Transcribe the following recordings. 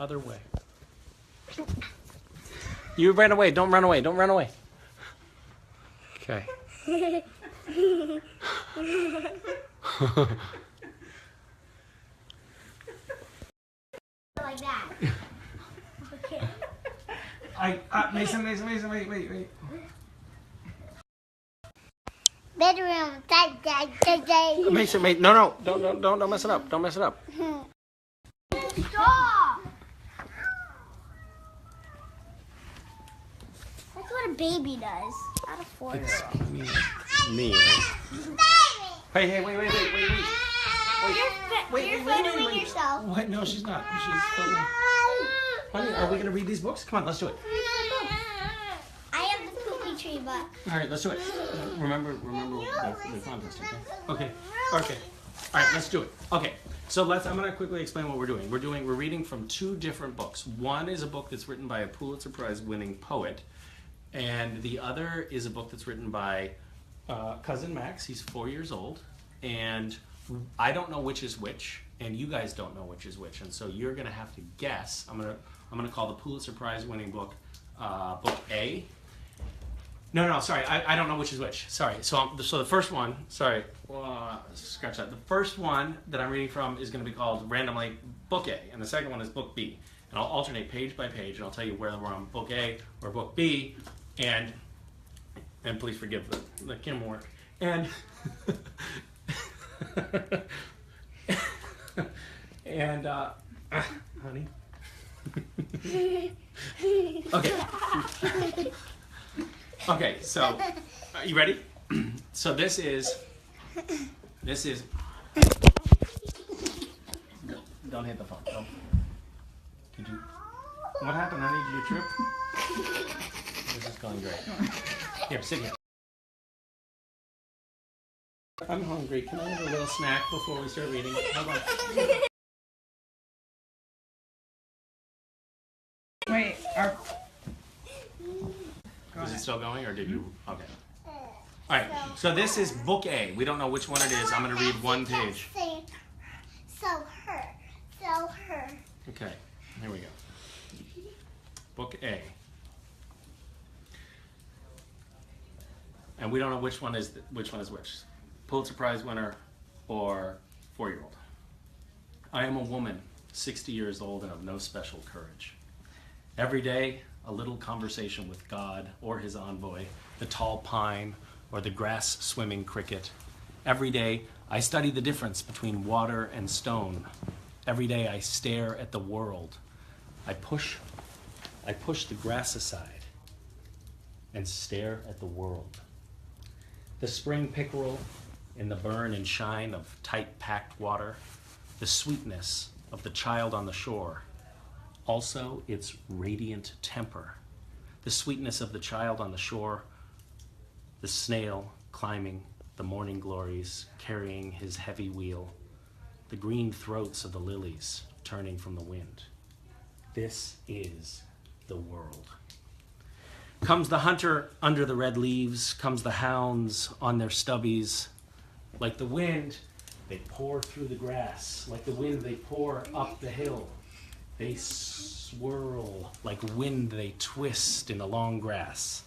other way. You ran away. Don't run away. Don't run away. Okay. Like that. Okay. Mason, wait. Bedroom. Mason, no, don't mess it up. Don't mess it up. Stop. That's what a baby does. Not a 4-year-old. Me, right? Hey, wait. You're photoing yourself. What? No, she's not. She's filming. Honey, are we gonna read these books? Come on, let's do it. I have the poopy tree book. All right, let's do it. Remember the contest, okay? Okay. All right, let's do it. Okay. So I'm going to quickly explain what we're doing. We're reading from 2 different books. One is a book that's written by a Pulitzer Prize winning poet, and the other is a book that's written by cousin Max. He's 4 years old, and I don't know which is which, and you guys don't know which is which, and so you're going to have to guess. I'm going to call the Pulitzer Prize winning book book A. No, sorry, I don't know which is which. Sorry. So the first one, sorry, scratch that. The first one that I'm reading from is going to be called randomly Book A, and the second one is Book B. And I'll alternate page by page, and I'll tell you whether we're on Book A or Book B, and please forgive the camera work. And and honey. Okay. Okay, so are you ready? So this is don't hit the phone. Don't. Did you? What happened, honey? Did you trip? This is going great. Here, sit here. I'm hungry. Can I have a little snack before we start reading? How about? Wait, Is it still going, or did you? Okay. All right. So this is Book A. We don't know which one it is. I'm going to read one page. So her. Okay. Here we go. Book A. And we don't know which one is which. Pulitzer Prize winner or 4-year-old. I am a woman, 60 years old, and of no special courage. Every day, a little conversation with God or his envoy, the tall pine or the grass-swimming cricket. Every day, I study the difference between water and stone. Every day, I stare at the world. I push the grass aside and stare at the world. The spring pickerel in the burn and shine of tight-packed water, the sweetness of the child on the shore, also its radiant temper, the sweetness of the child on the shore, the snail climbing the morning glories, carrying his heavy wheel, the green throats of the lilies turning from the wind. This is the world. Comes the hunter under the red leaves, comes the hounds on their stubbies. Like the wind, they pour through the grass. Like the wind, they pour up the hill. They swirl. Like wind, they twist in the long grass.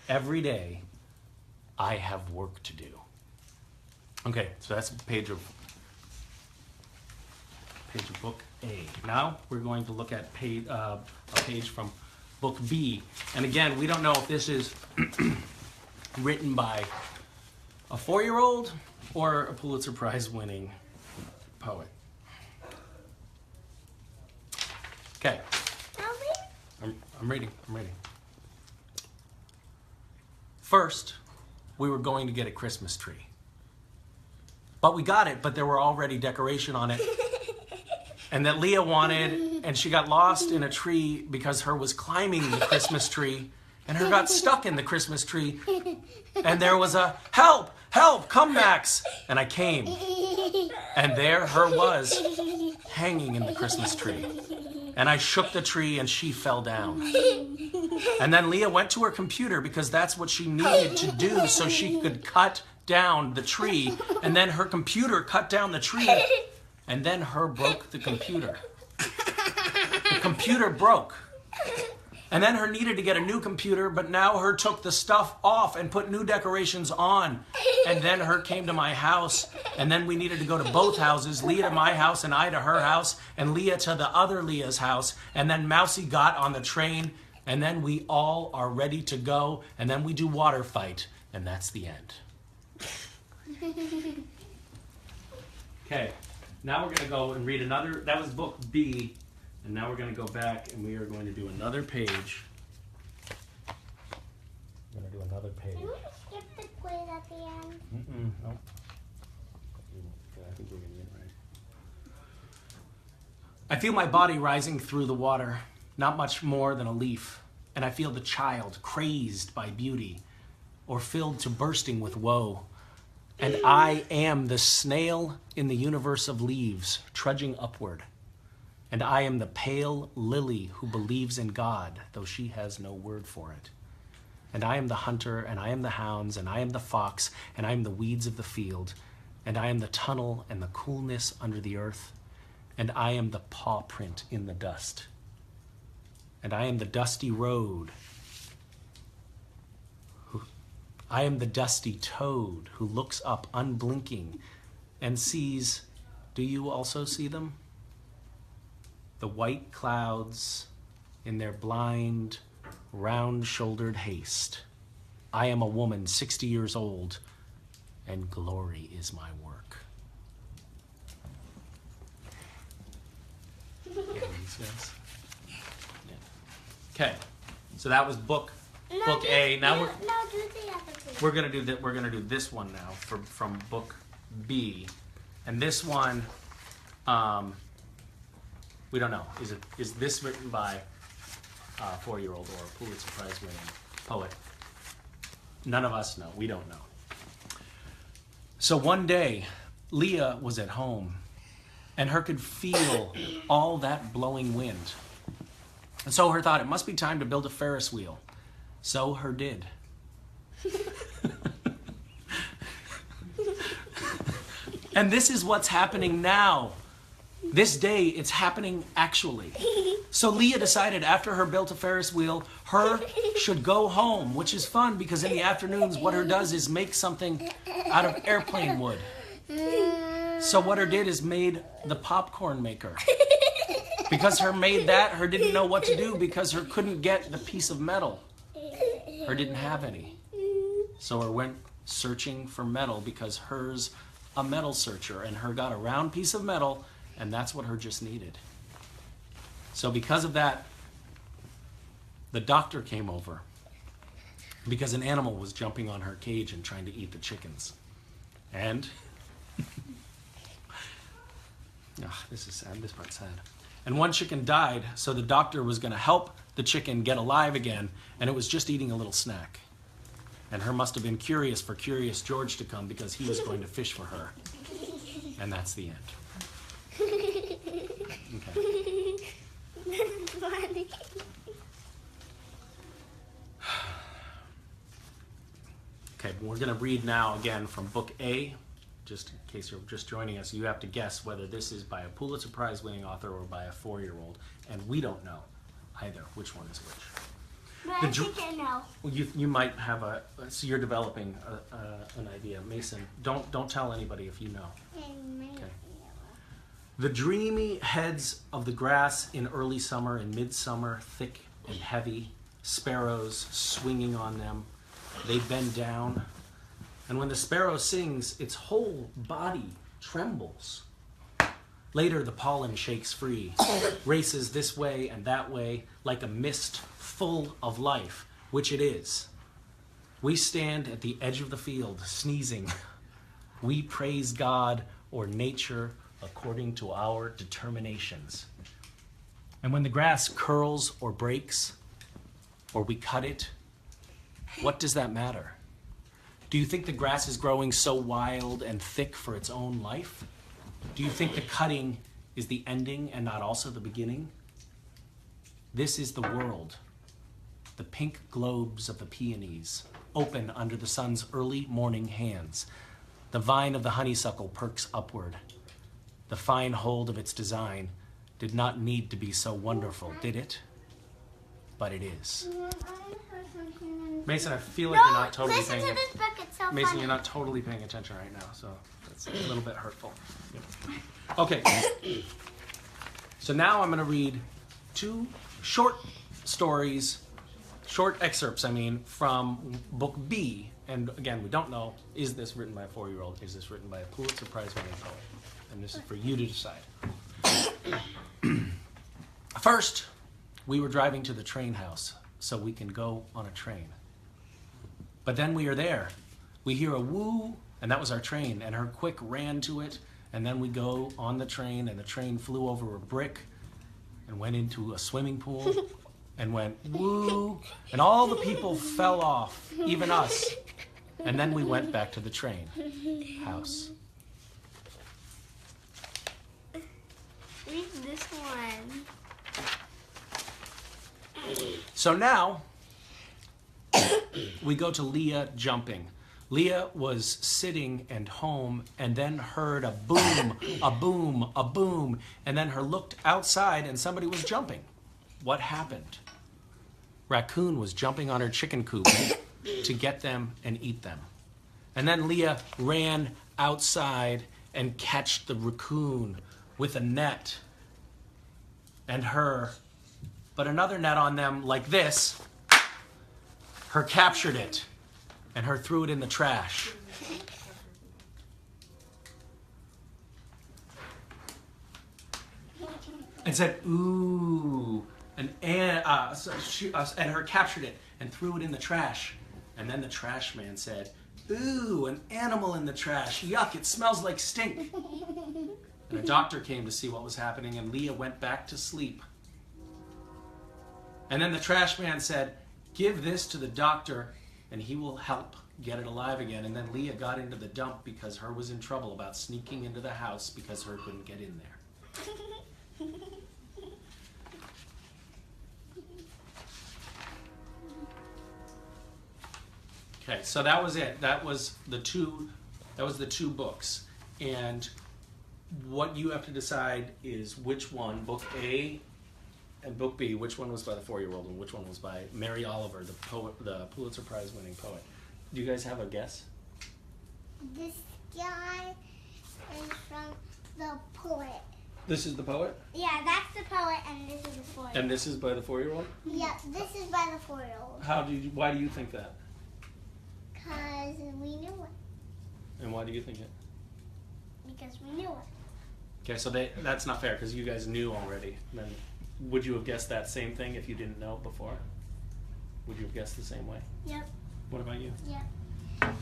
Every day, I have work to do. Okay, so that's a page of Book A. Now we're going to look at a page from Book B. And again, we don't know if this is written by a 4-year-old or a Pulitzer Prize winning poet. Okay. I'm reading. First, we were going to get a Christmas tree. But we got it, but there were already decoration on it. And that Leah wanted, and she got lost in a tree because her was climbing the Christmas tree, and her got stuck in the Christmas tree. And there was a, help, come Max. And I came. And there her was, hanging in the Christmas tree. And I shook the tree and she fell down. And then Leah went to her computer because that's what she needed to do so she could cut down the tree. And then her computer cut down the tree. And then her broke the computer. The computer broke. And then her needed to get a new computer, but now her took the stuff off and put new decorations on. And then her came to my house, and then we needed to go to both houses, Leah to my house and I to her house, and Leah to the other Leah's house. And then Mousy got on the train, and then we all are ready to go, and then we do water fight, and that's the end. Okay, now we're going to go and read another, that was book B. And now we're going to go back and we are going to do another page. We're going to do another page. Can we skip the quiz at the end? No. I think we're going to get it right. I feel my body rising through the water, not much more than a leaf. And I feel the child crazed by beauty or filled to bursting with woe. And I am the snail in the universe of leaves, trudging upward. And I am the pale lily who believes in God, though she has no word for it. And I am the hunter, and I am the hounds, and I am the fox, and I am the weeds of the field, and I am the tunnel and the coolness under the earth, and I am the paw print in the dust. And I am the dusty road. I am the dusty toad who looks up unblinking and sees, do you also see them? The white clouds in their blind, round-shouldered haste. I am a woman 60 years old, and glory is my work. Okay, so that was book A. Now we're gonna do that. We're gonna do this one now from book B, and this one. We don't know. Is this written by a 4-year-old or a Pulitzer Prize winning poet? None of us know. We don't know. So one day, Leah was at home, and her could feel all that blowing wind. And so her thought, it must be time to build a Ferris wheel. So her did. And this is what's happening now. This day, it's happening actually. So Leah decided after her built a Ferris wheel, her should go home, which is fun because in the afternoons, what her does is make something out of airplane wood. So what her did is made the popcorn maker. Because her made that, her didn't know what to do because her couldn't get the piece of metal. Her didn't have any. So her went searching for metal because hers a metal searcher, and her got a round piece of metal, and that's what her just needed. So because of that, the doctor came over because an animal was jumping on her cage and trying to eat the chickens. And this is sad. This part's sad. And one chicken died, so the doctor was going to help the chicken get alive again, and it was just eating a little snack. And her must have been curious for Curious George to come because he was going to fish for her. And that's the end. Okay. That's funny. Okay, we're going to read now again from Book A. Just in case you're just joining us, you have to guess whether this is by a Pulitzer Prize winning author or by a 4-year-old. And we don't know either which one is which. But I think I know. Well, you might have so you're developing an idea. Mason, don't tell anybody if you know. Okay. The dreamy heads of the grass in early summer and midsummer, thick and heavy, sparrows swinging on them. They bend down, and when the sparrow sings, its whole body trembles. Later, the pollen shakes free, races this way and that way like a mist full of life, which it is. We stand at the edge of the field, sneezing. We praise God or nature according to our determinations. And when the grass curls or breaks, or we cut it, what does that matter? Do you think the grass is growing so wild and thick for its own life? Do you think the cutting is the ending and not also the beginning? This is the world. The pink globes of the peonies open under the sun's early morning hands. The vine of the honeysuckle perks upward. The fine hold of its design did not need to be so wonderful, did it? But it is. Mason, I feel like you're not totally listen paying to this book. It's so Mason, funny. you're not totally paying attention right now, so that's a little bit hurtful. Okay. So now I'm going to read 2 short stories, short excerpts, from book B. And again, we don't know, is this written by a 4-year-old? Is this written by a Pulitzer Prize-winning poet? And this is for you to decide. First, we were driving to the train house so we can go on a train. But then we are there. We hear a woo, and that was our train, and her quick ran to it, and then we go on the train, and the train flew over a brick and went into a swimming pool and went woo, and all the people fell off, even us. And then we went back to the train house. Read this one. So now, we go to Leah jumping. Leah was sitting and home and then heard a boom, a boom, a boom, and then her looked outside and somebody was jumping. What happened? Raccoon was jumping on her chicken coop to get them and eat them. And then Leah ran outside and catched the raccoon with a net and her, but another net on them like this. Her captured it, and her threw it in the trash. And said, ooh, and her captured it and threw it in the trash. And then the trash man said, ooh, an animal in the trash. Yuck, it smells like stink. And a doctor came to see what was happening, and Leah went back to sleep. And then the trash man said, give this to the doctor and he will help get it alive again. And then Leah got into the dump because her was in trouble about sneaking into the house because her couldn't get in there. Okay, so that was it. That was the two books. And what you have to decide is which one, book A and book B, which one was by the 4-year-old and which one was by Mary Oliver, the poet, the Pulitzer Prize winning poet. Do you guys have a guess? This guy is from the poet. This is the poet? Yeah, that's the poet, and this is the 4-year-old. And this is by the 4-year-old? Yeah, this is by the 4-year-old. Why do you think that? Because we knew it. And why do you think it? Because we knew it. Okay, so that's not fair because you guys knew already. Then would you have guessed that same thing if you didn't know before? Would you have guessed the same way? Yep. What about you? Yep.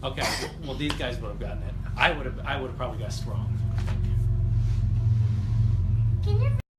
Okay, well these guys would have gotten it. I would have probably guessed wrong. Can you